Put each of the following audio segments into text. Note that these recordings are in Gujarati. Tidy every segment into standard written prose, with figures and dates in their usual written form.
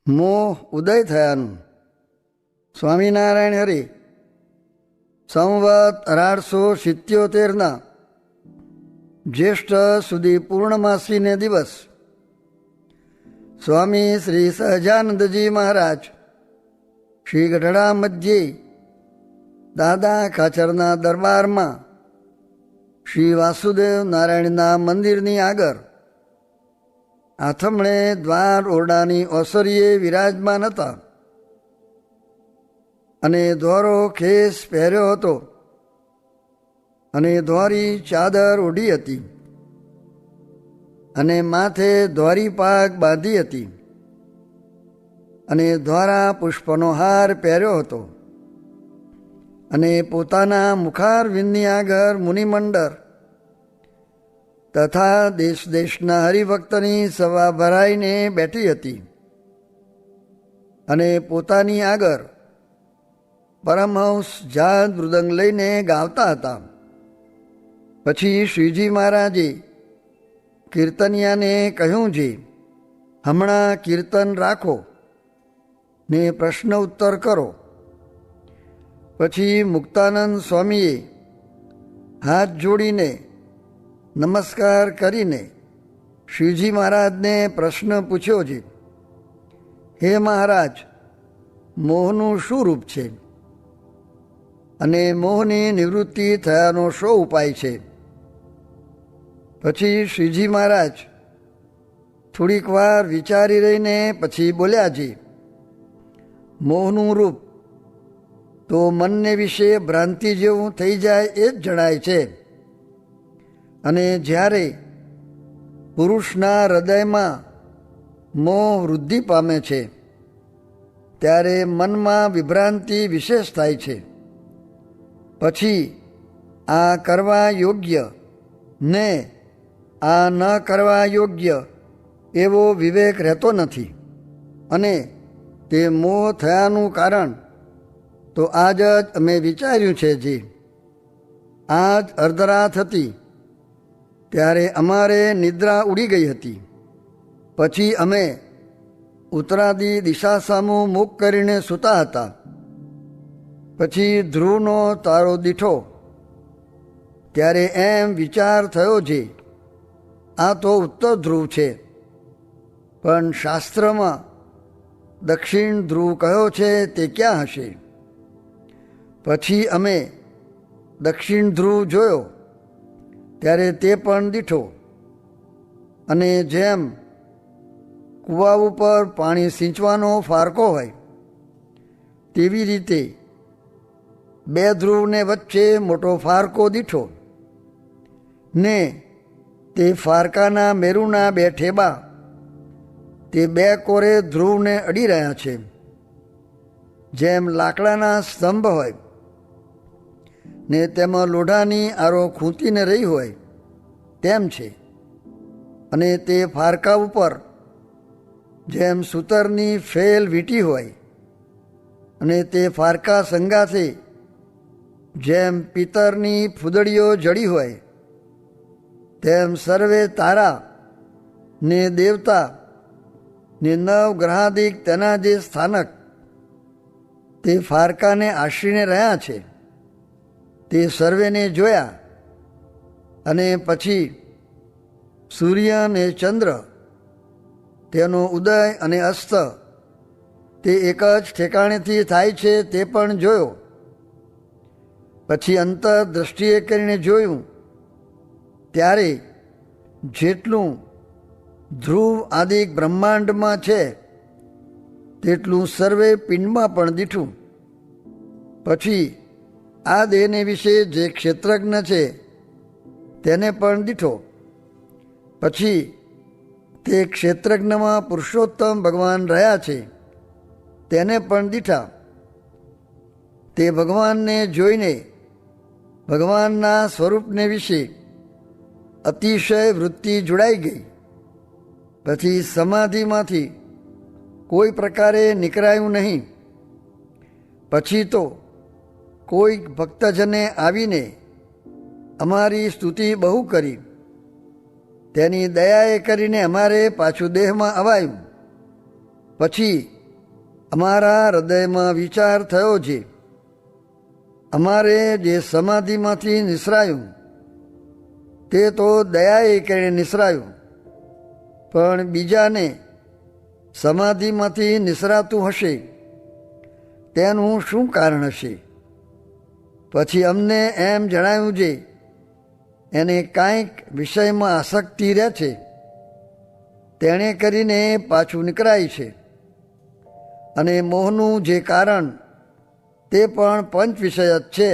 મોહ ઉદય થયાનું. સ્વામિનારાયણ હરિ સંવત 1877 જ્યેષ્ઠ સુધી પૂર્ણમાસીને દિવસ સ્વામી શ્રી સહજાનંદજી મહારાજ શ્રી ગઢડા મધ્યે દાદા ખાચરના દરબારમાં શ્રી વાસુદેવ નારાયણના મંદિરની આગળ આથમણે દ્વાર ઓરડાની ઓસરીએ વિરાજમાન હતા અને ધોરો ખેસ પહેર્યો હતો અને ધોરી ચાદર ઓઢી હતી અને માથે ધોરી પાગ બાંધી હતી અને ધોરા પુષ્પનો હાર પહેર્યો હતો અને પોતાના મુખારવિંદની આગળ મુનિમંડળ તથા દેશ દેશના હરિભક્તની સભા ભરાઈને બેઠી હતી અને પોતાની આગળ પરમહંસ જાત મૃદંગ લઈને ગાવતા હતા. પછી શ્રીજી મહારાજે કીર્તનિયાને કહ્યું છે, હમણાં કીર્તન રાખો ને પ્રશ્ન ઉત્તર કરો. પછી મુક્તાનંદ સ્વામીએ હાથ જોડીને નમસ્કાર કરીને શ્રીજી મહારાજને પ્રશ્ન પૂછ્યો છે, હે મહારાજ, મોહનું શું રૂપ છે અને મોહની નિવૃત્તિ થયાનો શો ઉપાય છે? પછી શ્રીજી મહારાજ થોડીક વાર વિચારી રહીને પછી બોલ્યા છે, મોહનું રૂપ તો મનને વિશે ભ્રાંતિ જેવું થઈ જાય એ જ જણાય છે. અને જ્યારે પુરુષના હૃદયમાં મોહ વૃદ્ધિ પામે છે ત્યારે મનમાં વિભ્રાંતિ વિશેષ થાય છે. પછી આ કરવા યોગ્ય ને આ ન કરવા યોગ્ય એવો વિવેક રહેતો નથી. અને તે મોહ થયાનું કારણ તો આજ જ અમે વિચાર્યું છે. જે આજ અર્ધરાત હતી ત્યારે અમારે નિદ્રા ઉડી ગઈ હતી. પછી અમે ઉત્તરાદી દિશા સામું મુખ કરીને સૂતા હતા. પછી ધ્રુવનો તારો દીઠો ત્યારે એમ વિચાર થયો છે, આ તો ઉત્તર ધ્રુવ છે, પણ શાસ્ત્રમાં દક્ષિણ ધ્રુવ કયો છે તે ક્યાં હશે? પછી અમે દક્ષિણ ધ્રુવ જોયો ત્યારે તે પણ દીઠો. અને જેમ કૂવા ઉપર પાણી સિંચવાનો ફારકો હોય તેવી રીતે બે ધ્રુવને વચ્ચે મોટો ફારકો દીઠો ને તે ફારકાના મેરુના બે ઠેબા તે બે કોરે ધ્રુવને અડી રહ્યા છે. જેમ લાકડાના સ્તંભ હોય ને તેમાં લોઢાની આરો ખૂંટીને રહી હોય તેમ છે. અને તે ફારકા ઉપર જેમ સૂતરની ફેલ વીંટી હોય અને તે ફારકા સંગાથે જેમ પિત્તરની ફૂદડીઓ જડી હોય તેમ સર્વે તારા ને દેવતા ને નવગ્રહાદિક તેના જે સ્થાનક તે ફારકાને આશરીને રહ્યા છે તે સર્વેને જોયા. અને પછી સૂર્ય અને ચંદ્ર તેનો ઉદય અને અસ્ત તે એક જ ઠેકાણેથી થાય છે તે પણ જોયો. પછી અંતરદ્રષ્ટિએ કરીને જોયું ત્યારે જેટલું ધ્રુવ આદિક બ્રહ્માંડમાં છે તેટલું સર્વે પિંડમાં પણ દીઠું. પછી આ દેહને વિશે જે ક્ષેત્રજ્ઞ છે તેને પણ દીઠો. પછી તે ક્ષેત્રજ્ઞમાં પુરુષોત્તમ ભગવાન રહ્યા છે તેને પણ દીઠા. તે ભગવાનને જોઈને ભગવાનના સ્વરૂપને વિશે અતિશય વૃત્તિ જોડાઈ ગઈ. પછી સમાધિમાંથી કોઈ પ્રકારે નીકળાયું નહીં. પછી તો કોઈક ભક્તજને આવીને અમારી સ્તુતિ બહુ કરી. તેની દયાએ કરીને અમારે પાછું દેહમાં અવાયું. પછી અમારા હૃદયમાં વિચાર થયો છે, અમારે જે સમાધિમાંથી નિસરાયું તે તો દયાએ કરીને નિસરાયું, પણ બીજાને સમાધિમાંથી નિસરાતું હશે તેનું શું કારણ હશે? પછી અમને એમ જણાવ્યું છે એને કાંઈક વિષયમાં આસક્તિ રહે છે, તેણે કરીને પાછું નીકળાય છે. અને મોહનું જે કારણ તે પણ પંચ વિષય જ છે.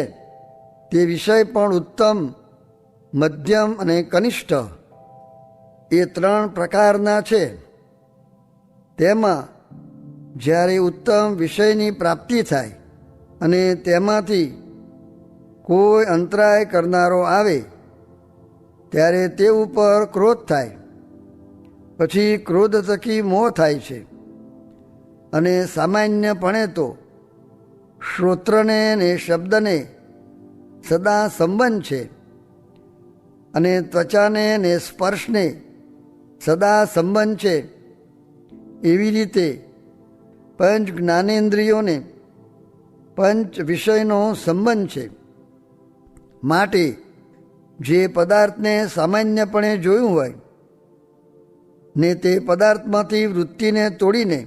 તે વિષય પણ ઉત્તમ, મધ્યમ અને કનિષ્ઠ એ 3 પ્રકારના છે. તેમાં જ્યારે ઉત્તમ વિષયની પ્રાપ્તિ થાય અને તેમાંથી કોઈ અંતરાય કરનારો આવે ત્યારે તે ઉપર ક્રોધ થાય, પછી ક્રોધ થકી મોહ થાય છે. અને સામાન્યપણે તો શ્રોત્રને ને શબ્દને સદા સંબંધ છે, અને ત્વચાને ને સ્પર્શને સદા સંબંધ છે. એવી રીતે પંચ જ્ઞાનેન્દ્રિયોને પંચ વિષયનો સંબંધ છે. માટે જે પદાર્થને સામાન્યપણે જોયું હોય ને તે પદાર્થમાંથી વૃત્તિને તોડીને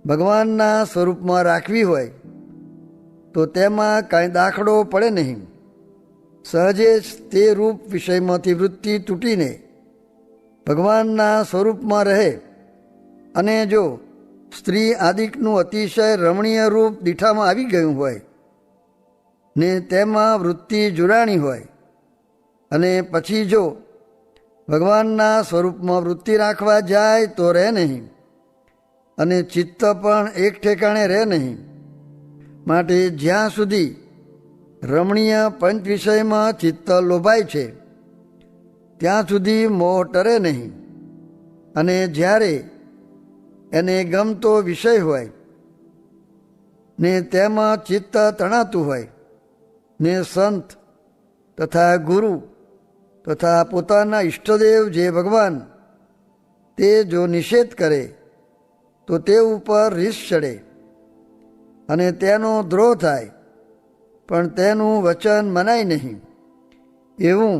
ભગવાનના સ્વરૂપમાં રાખવી હોય તો તેમાં કાંઈ દાખલો પડે નહીં. સહજે જ તે રૂપ વિષયમાંથી વૃત્તિ તૂટીને ભગવાનના સ્વરૂપમાં રહે. અને જો સ્ત્રી આદિકનું અતિશય રમણીય રૂપ દીઠામાં આવી ગયું હોય ને તેમાં વૃત્તિ જુરાણી હોય, અને પછી જો ભગવાનના સ્વરૂપમાં વૃત્તિ રાખવા જાય તો રહે નહીં, અને ચિત્ત પણ એક ઠેકાણે રહે નહીં. માટે જ્યાં સુધી રમણીય પંચ વિષયમાં ચિત્ત લોભાય છે ત્યાં સુધી મોહ ટરે નહીં. અને જ્યારે એને ગમતો વિષય હોય ને તેમાં ચિત્ત તણાતું હોય ને સંત તથા ગુરુ તથા પોતાના ઈષ્ટદેવ જે ભગવાન તે જો નિષેધ કરે તો તે ઉપર રીસ ચડે અને તેનો દ્રોહ થાય, પણ તેનું વચન મનાય નહીં. એવું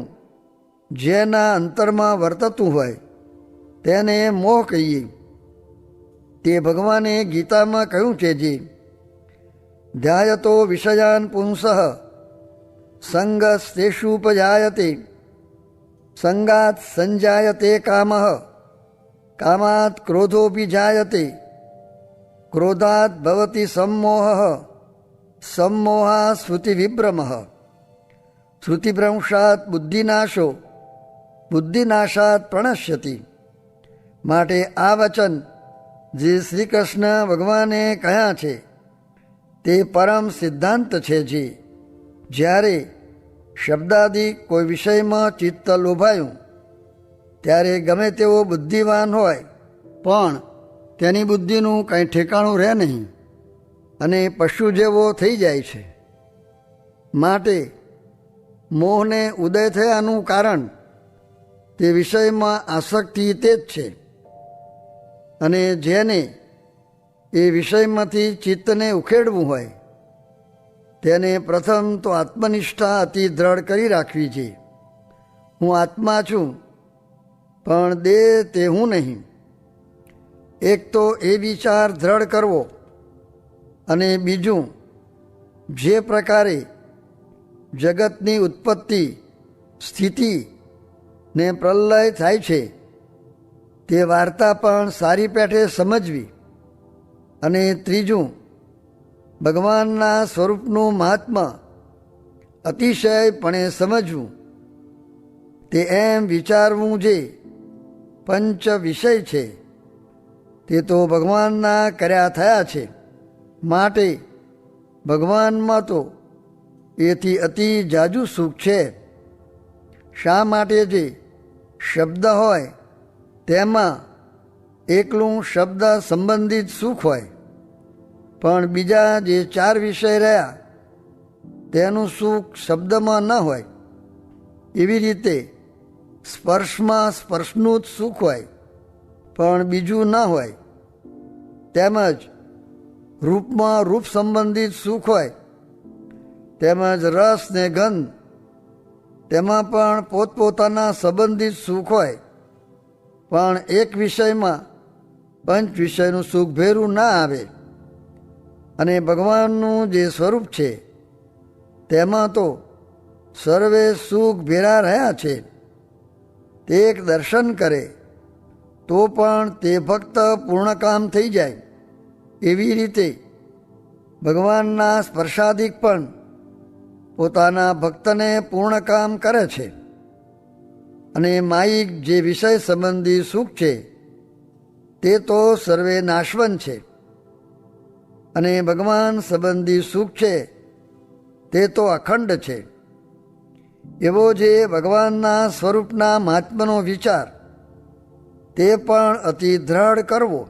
જેના અંતરમાં વર્તતું હોય તેને મોહ કહીએ. તે ભગવાને ગીતામાં કહ્યું છે જે ધ્યાયતો વિષયાન પુંસઃ સંગસ્તેષુપજાયતે સંગાત સંજાયતે કામઃ કામાત ક્રોધોપી જાયતે ક્રોધાત ભવતિ सम्मोहः सम्मोहात् श्रुतिविभ्रमः શ્રુતિભ્રંશાત બુદ્ધિનાશો બુદ્ધિનાશાત પ્રણશ્યતિ. માટે આ વચન જે શ્રી કૃષ્ણ ભગવાને કહ્યા છે તે પરમ સિદ્ધાંત છે. જે જ્યારે શબ્દાદિક કોઈ વિષયમાં ચિત્ત લોભાયું ત્યારે ગમે તેવો બુદ્ધિવાન હોય પણ તેની બુદ્ધિનું કંઈ ઠેકાણું રહે નહીં અને પશુ જેવો થઈ જાય છે. માટે મોહને ઉદય થયાનું કારણ તે વિષયમાં આસક્તિ તે જ છે. અને જેને એ વિષયમાંથી ચિત્તને ઉખેડવું હોય તેને પ્રથમ તો આત્મનિષ્ઠા અતિ દ્રઢ કરી રાખવી છે. હું આત્મા છું, પણ દેહ તે હું નહીં. એક તો એ વિચાર દ્રઢ કરવો, અને બીજું જે પ્રકારે જગતની ઉત્પત્તિ સ્થિતિ ને પ્રલય થાય છે તે વાર્તા પણ સારી પેઠે સમજવી. અને ત્રીજું ભગવાનના સ્વરૂપનું મહાત્મા અતિશયપણે સમજવું. તે એમ વિચારવું જે પંચ વિષય છે તે તો ભગવાનના કર્યા થયા છે. માટે ભગવાનમાં તો એથી અતિ જાજુ સુખ છે. શા માટે જે શબ્દ હોય તેમાં એકલું શબ્દ સંબંધિત સુખ હોય, પણ બીજા જે 4 વિષય રહ્યા તેનું સુખ શબ્દમાં ન હોય. એવી રીતે સ્પર્શમાં સ્પર્શનું જ સુખ હોય પણ બીજું ન હોય. તેમજ રૂપમાં રૂપ સંબંધિત સુખ હોય, તેમજ રસ ને ગંધ તેમાં પણ પોતપોતાના સંબંધિત સુખ હોય, પણ એક વિષયમાં પંચ વિષયનું સુખ ભેરું ના આવે. અને ભગવાનનું જે સ્વરૂપ છે તેમાં તો સર્વે સુખ ભેરા રહ્યા છે. તે એક દર્શન કરે તો પણ તે ફક્ત પૂર્ણકામ થઈ જાય. એવી રીતે ભગવાનના સ્પર્શાદિક પણ પોતાના ભક્તને પૂર્ણકામ કરે છે. અને માયિક જે વિષય સંબંધી સુખ છે તે તો સર્વે નાશવંત છે, અને ભગવાન સંબંધી સુખ છે તે તો અખંડ છે. એવો જે ભગવાનના સ્વરૂપના મહાત્મ્યનો વિચાર તે પણ અતિ દ્રઢ કરવો.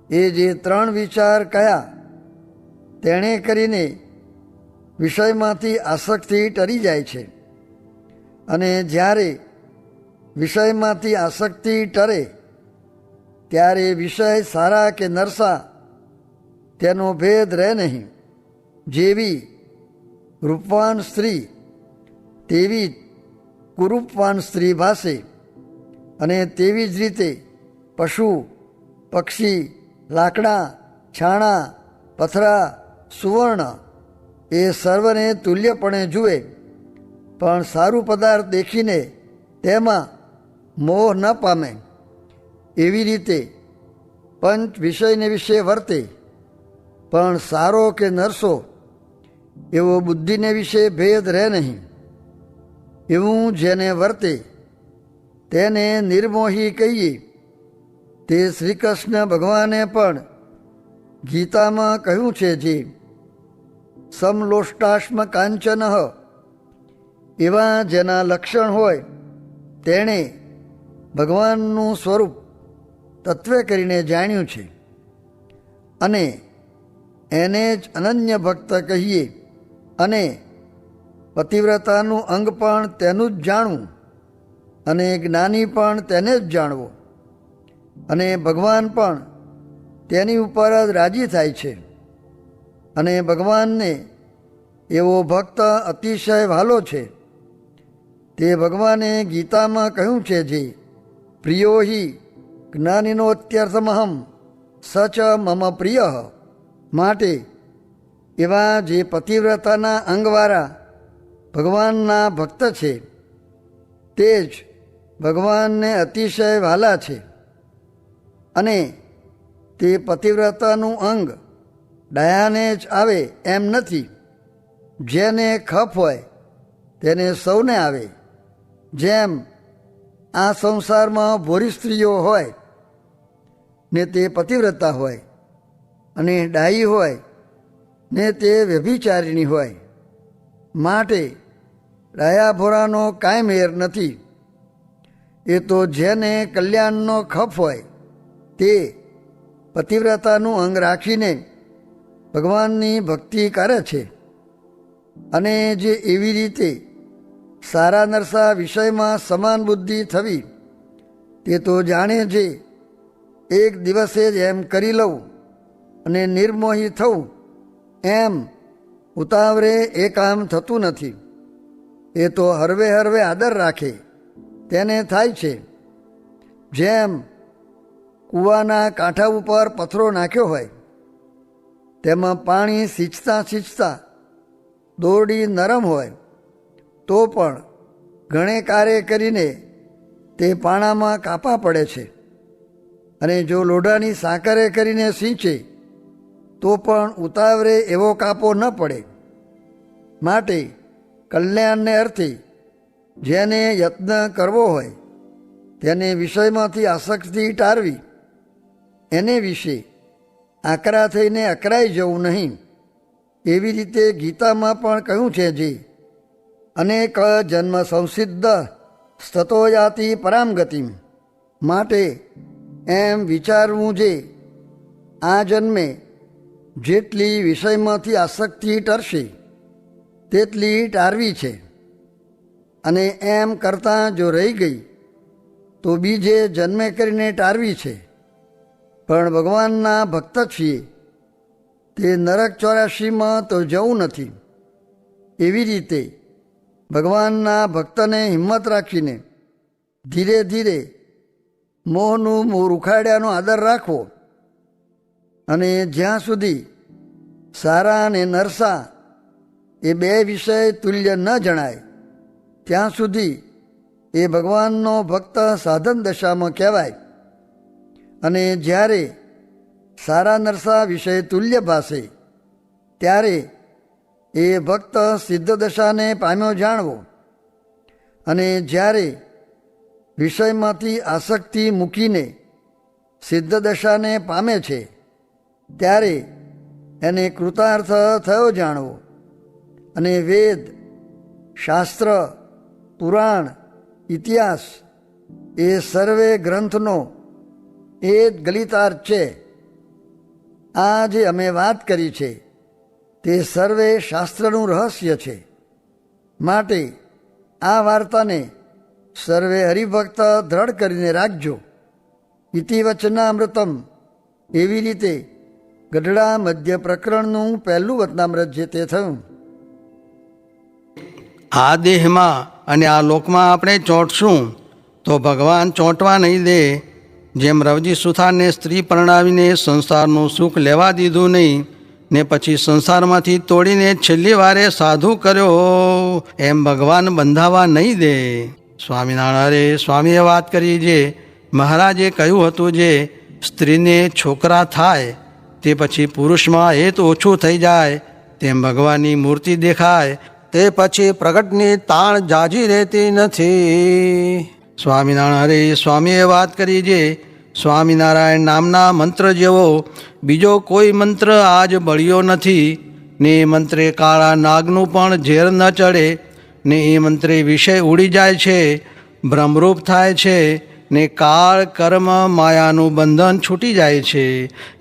એ જે ત્રણ વિચાર કયા તેણે કરીને વિષયમાંથી આસક્તિ ટરી જાય છે. અને જ્યારે વિષયમાંથી આસક્તિ ટરે ત્યારે વિષય સારા કે નરસા તેનો ભેદ રહે નહીં. જેવી રૂપવાન સ્ત્રી તેવી કુરૂપવાન સ્ત્રી ભાસે, અને તેવી જ રીતે પશુ, પક્ષી, લાકડા, છાણા, પથરા, સુવર્ણ એ સર્વને તુલ્યપણે જુએ, પણ સારું પદાર્થ દેખીને તેમાં મોહ ન પામે. એવી રીતે પંચ વિષયને વિશે વર્તે, પણ સારો કે નરસો એવો બુદ્ધિને વિશે ભેદ રહે નહીં. એવું જેને વર્તે તેને નિર્મોહી કહીએ. તે શ્રી કૃષ્ણ ભગવાને પણ ગીતામાં કહ્યું છે જે સમલોષ્ટાશ્મ કાંચન એવા જેના લક્ષણ હોય તેણે ભગવાનનું સ્વરૂપ તત્વે કરીને જાણ્યું છે. અને એને જ અનન્ય ભક્ત કહીએ. અને પતિવ્રતાનું અંગ પણ તેનું જ જાણવું, અને જ્ઞાની પણ તેને જ જાણવો. અને ભગવાન પણ તેની ઉપર જ રાજી થાય છે. અને ભગવાનને એવો ભક્ત અતિશય વહાલો છે. તે ભગવાને ગીતામાં કહ્યું છે જે પ્રિયો હિ જ્ઞાનિનોત્યર્થમહમ સચ મમ પ્રિય. માટે એવા જે પતિવ્રતાના અંગવાળા ભગવાનના ભક્ત છે તે જ ભગવાનને અતિશય વહાલા છે. અને તે પતિવ્રતાનું અંગ ડાયાને જ આવે એમ નથી. જેને ખપ હોય તેને સૌને આવે. જેમ આ સંસારમાં ભોરી સ્ત્રીઓ હોય ને તે પતિવ્રતા હોય, અને ડાયી હોય ને તે વ્યભિચારિણી હોય. માટે ડાયા ભોરાનો કાંઈ મેર નથી. એ તો જેને કલ્યાણનો ખપ હોય તે પતિવ્રતાનું અંગ રાખીને ભગવાનની ભક્તિ કરે છે. અને જે એવી રીતે સારા નરસા વિષયમાં સમાન બુદ્ધિ થવી તે તો જાણે છે. એક દિવસે જ એમ કરી લઉં અને નિર્મોહી થવું એમ ઉતાવળે એ કામ થતું નથી. એ તો હરવે હરવે આદર રાખે તેને થાય છે. જેમ કૂવાના કાંઠા ઉપર પથ્થરો નાખ્યો હોય, તેમાં પાણી સિંચતા સિંચતા દોરડી નરમ હોય તો પણ ઘણે કાર્ય કરીને તે પાણામાં કાપા પડે છે. અને જો લોઢાની સાંકરે કરીને સિંચે તો પણ ઉતાવળે એવો કાપો ન પડે. માટે કલ્યાણને અર્થે જેને યત્ન કરવો હોય તેને વિષયમાંથી આસક્તિ ટાળવી. એને વિશે આકરા થઈને અકરાઈ જવું નહીં. એવી રીતે ગીતામાં પણ કહ્યું છે જે અનેક જન્મ સંસિદ્ધ સ્તતો યાતિ પરામ ગતિમ. માટે એમ વિચારવું જે આ જન્મે જેટલી વિષયમાંથી આસક્તિ ટરશે તેટલી ટાળવી છે. અને એમ કરતાં જો રહી ગઈ તો બીજે જન્મે કરીને ટાળવી છે. પણ ભગવાનના ભક્ત છીએ તે નરક 84માં તો જવું નથી. એવી રીતે ભગવાનના ભક્તને હિંમત રાખીને ધીરે ધીરે મોહનું મોર ઉખાડ્યાનો આદર રાખવો અને જ્યાં સુધી સારા અને નરસા એ બે વિષય તુલ્ય ન જણાય ત્યાં સુધી એ ભગવાનનો ભક્ત સાધન દશામાં કહેવાય. અને જ્યારે સારા નરસા વિષય તુલ્ય ભાસે ત્યારે એ ભક્ત સિદ્ધ દશાને પામ્યો જાણવો. અને જ્યારે વિષયમાંથી આસક્તિ મૂકીને સિદ્ધ દશાને પામે છે ત્યારે એને કૃતાર્થ થયો જાણવો. અને વેદ, શાસ્ત્ર, પુરાણ, ઇતિહાસ એ સર્વે ગ્રંથનો એ જ ગલિતાર્થ છે. આ જે અમે વાત કરી છે તે સર્વે શાસ્ત્રનું રહસ્ય છે. માટે આ વાર્તાને સર્વે હરિભક્ત દ્રઢ કરીને રાખજો. ઇતિ વચનામૃતમ એવી રીતે ગઢડા મધ્ય પ્રકરણનું પહેલું વચનામૃત જે તે થયું. આ દેહમાં અને આ લોકમાં આપણે ચોંટશું તો ભગવાન ચોંટવા નહીં દે. જેમ રવજી સુથારને સ્ત્રી પરણાવીને સંસારનું સુખ લેવા દીધું નહીં ને પછી સંસારમાંથી તોડીને છેલ્લી વારે સાધુ કર્યો, એમ ભગવાન બંધાવા નહીં દે. સ્વામિનારાયણ સ્વામીએ વાત કરી જે મહારાજે કહ્યું હતું જે સ્ત્રીને છોકરા થાય તે પછી પુરુષમાં હેત ઓછું થઈ જાય, તેમ ભગવાનની મૂર્તિ દેખાય તે પછી પ્રગટની તાણ જાજી રહેતી નથી. સ્વામિનારાયણ સ્વામીએ વાત કરી જે સ્વામિનારાયણ નામના મંત્ર જેવો બીજો કોઈ મંત્ર આજ બળ્યો નથી ને એ મંત્રે કાળા નાગનું પણ ઝેર ન ચડે ને એ મંત્રે વિષય ઉડી જાય છે, ભ્રમરૂપ થાય છે ને કાળ કર્મ માયાનું બંધન છૂટી જાય છે.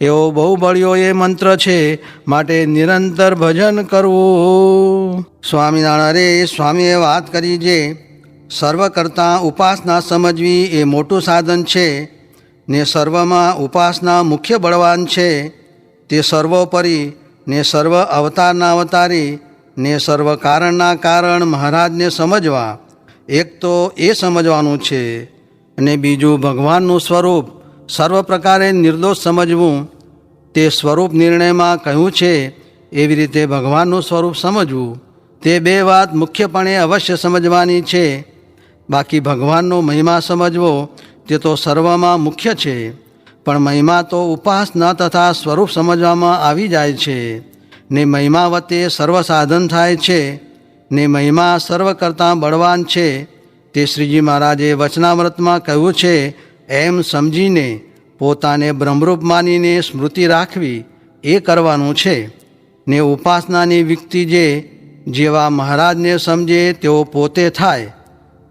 એવો બહુ બળ્યો એ મંત્ર છે, માટે નિરંતર ભજન કરવું. સ્વામિનારાયણ સ્વામીએ વાત કરી જે સર્વ કરતાં ઉપાસના સમજવી એ મોટું સાધન છે ને સર્વમાં ઉપાસના મુખ્ય બળવાન છે. તે સર્વોપરી ને સર્વ અવતારના અવતારી ને સર્વ કારણના કારણ મહારાજને સમજવા. એક તો એ સમજવાનું છે અને બીજું ભગવાનનું સ્વરૂપ સર્વ પ્રકારે નિર્દોષ સમજવું. તે સ્વરૂપ નિર્ણયમાં કહ્યું છે એવી રીતે ભગવાનનું સ્વરૂપ સમજવું. તે બે વાત મુખ્યપણે અવશ્ય સમજવાની છે. બાકી ભગવાનનો મહિમા સમજવો તે તો સર્વમાં મુખ્ય છે, પણ મહિમા તો ઉપાસના તથા સ્વરૂપ સમજવામાં આવી જાય છે ને મહિમા વતે સર્વ સાધન થાય છે ને મહિમા સર્વ કરતાં બળવાન છે. તે શ્રીજી મહારાજે વચનામૃતમાં કહ્યું છે એમ સમજીને પોતાને બ્રહ્મરૂપ માનીને સ્મૃતિ રાખવી એ કરવાનું છે. ને ઉપાસનાની વ્યક્તિ જેવા મહારાજને સમજે તેઓ પોતે થાય.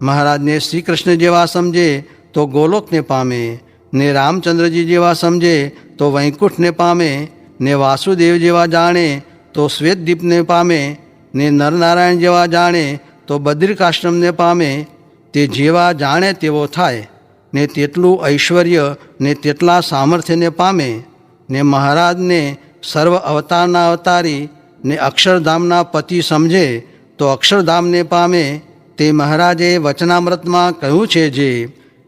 મહારાજને શ્રી કૃષ્ણ જેવા સમજે તો ગોલોકને પામે, ને રામચંદ્રજી જેવા સમજે તો વૈકુંઠને પામે, ને વાસુદેવ જેવા જાણે તો શ્વેતદીપને પામે, ને નરનારાયણ જેવા જાણે તો બદ્રિકાશ્રમને પામે. તે જેવા જાણે તેવો થાય ને તેટલું ઐશ્વર્ય ને તેટલા સામર્થ્યને પામે. ને મહારાજને સર્વ અવતારના અવતારી ને અક્ષરધામના પતિ સમજે તો અક્ષરધામને પામે. તે મહારાજે વચનામૃતમાં કહ્યું છે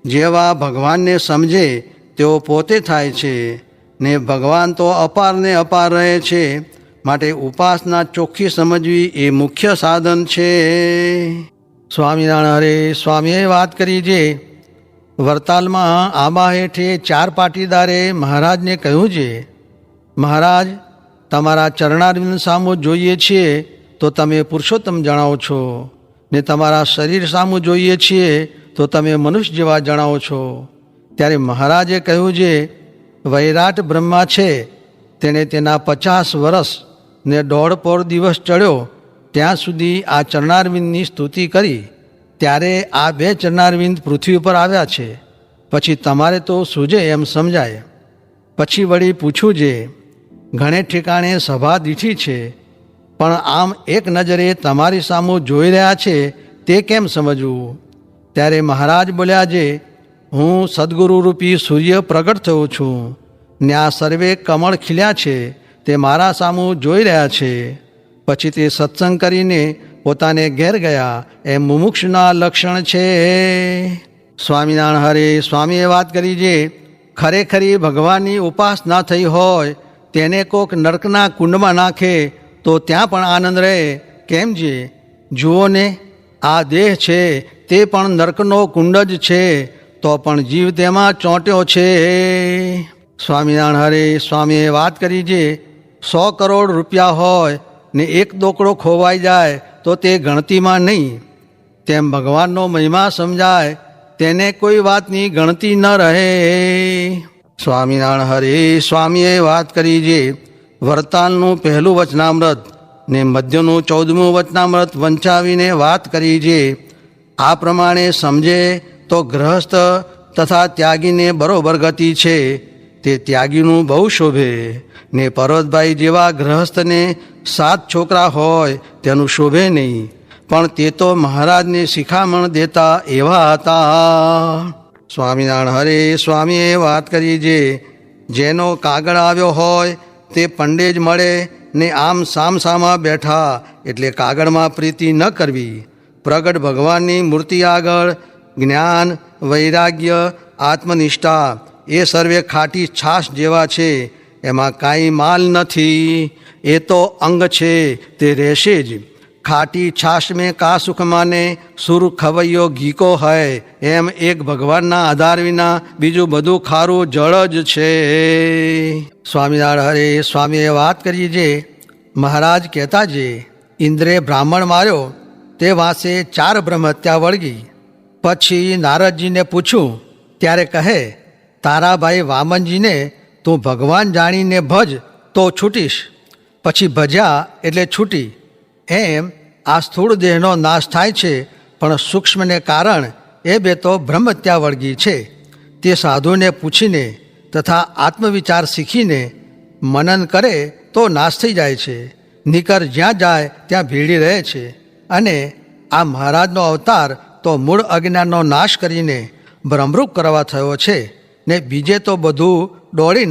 જેવા ભગવાનને સમજે તેઓ પોતે થાય છે ને ભગવાન તો અપારને અપાર રહે છે. માટે ઉપાસના ચોખ્ખી સમજવી એ મુખ્ય સાધન છે. સ્વામિનારાયણ સ્વામીએ વાત કરી જે વરતાલમાં આંબા હેઠે 4 પાટીદારે મહારાજને કહ્યું છે મહારાજ તમારા ચરણારવિંદ સામું જોઈએ છીએ તો તમે પુરુષોત્તમ જણાવો છો, ને તમારા શરીર સામું જોઈએ છીએ તો તમે મનુષ્ય જેવા જણાવો છો. ત્યારે મહારાજે કહ્યું છે વૈરાટ બ્રહ્મા છે તેણે તેના 50 વર્ષ ને 1.5 દિવસ ચડ્યો ત્યાં સુધી આ ચરણારવિંદની સ્તુતિ કરી. ત્યારે આ 2 ચરણારવિંદ પૃથ્વી ઉપર આવ્યા છે. પછી તમારે તો સૂજે એમ સમજાય. પછી વળી પૂછ્યું છે ઘણે ઠેકાણે સભા દીઠી છે, પણ આમ એક નજરે તમારી સામું જોઈ રહ્યા છે તે કેમ સમજવું? ત્યારે મહારાજ બોલ્યા છે હું સદગુરુ રૂપી સૂર્ય પ્રગટ થયો છું ને આ સર્વે કમળ ખીલ્યા છે તે મારા સામું જોઈ રહ્યા છે. પછી તે સત્સંગ કરીને પોતાને ઘેર ગયા. એ મુમુક્ષુના લક્ષણ છે. સ્વામિનારાયણ હરે સ્વામીએ વાત કરી છે, ખરેખરી ભગવાનની ઉપાસના થઈ હોય તેને કોક નર્કના કુંડમાં નાખે તો ત્યાં પણ આનંદ રહે. કેમ છે? જુઓ ને, આ દેહ છે તે પણ નર્કનો કુંડ જ છે, તો પણ જીવ તેમાં ચોંટ્યો છે. સ્વામિનારાયણ હરે સ્વામીએ વાત કરી છે, 100 કરોડ રૂપિયા હોય ને એક દોકડો ખોવાઈ જાય તો તે ગણતીમાં નહીં. તેમ ભગવાનનો મહિમા સમજાય તેને કોઈ વાતની ગણતી ન રહે. સ્વામિનારાયણ હરે સ્વામીએ વાત કરી છે, વરતાલનું પહેલું વચનામૃત ને મધ્યનું 14મું વચનામૃત વંચાવીને વાત કરી છે. આ પ્રમાણે સમજે તો ગ્રહસ્થ તથા ત્યાગીને બરોબર ગતિ છે. તે ત્યાગીનું બહુ શોભે ને પર્વતભાઈ જેવા ગ્રહસ્થને 7 છોકરા હોય તેનું શોભે નહીં, પણ તે તો મહારાજને શિખામણ દેતા એવા હતા. સ્વામિનારાયણ હરે સ્વામીએ વાત કરી છે, જેનો કાગળ આવ્યો હોય તે પંડે જ મળે ને આમ સામસામા બેઠા એટલે કાગળમાં પ્રીતિ ન કરવી. પ્રગટ ભગવાનની મૂર્તિ આગળ જ્ઞાન, વૈરાગ્ય, આત્મનિષ્ઠા એ સર્વે ખાટી છાશ જેવા છે, એમાં કાંઈ માલ નથી. એ તો અંગ છે, તે રહેશે જ. ખાટી છાશ મેં કા સુખ માને, સુર ખવૈયો ઘીકો હોય. એમ એક ભગવાનના આધાર વિના બીજું બધું ખારું જળ જ છે. સ્વામિનારાયણ હરે સ્વામીએ વાત કરી છે, મહારાજ કહેતા છે, ઇન્દ્રે બ્રાહ્મણ માર્યો તે વાંસે 4 બ્રહ્મહત્યા વળગી. પછી નારદજીને પૂછ્યું ત્યારે કહે, તારા ભાઈ વામનજીને તું ભગવાન જાણીને ભજ તો છૂટીશ. પછી ભજ્યા એટલે છૂટી. એમ આ સ્થૂળ દેહનો નાશ થાય છે, પણ સૂક્ષ્મને કારણ એ બે તો બ્રહ્મહત્યા વળગી છે. તે સાધુને પૂછીને તથા આત્મવિચાર શીખીને મનન કરે તો નાશ થઈ જાય છે. નિકર જ્યાં જાય ત્યાં ભીડી રહે છે. અને આ મહારાજનો અવતાર તો મૂળ અજ્ઞાનનો નાશ કરીને બ્રહ્મરૂપ કરવા થયો છે ને બીજે તો બધું દોડી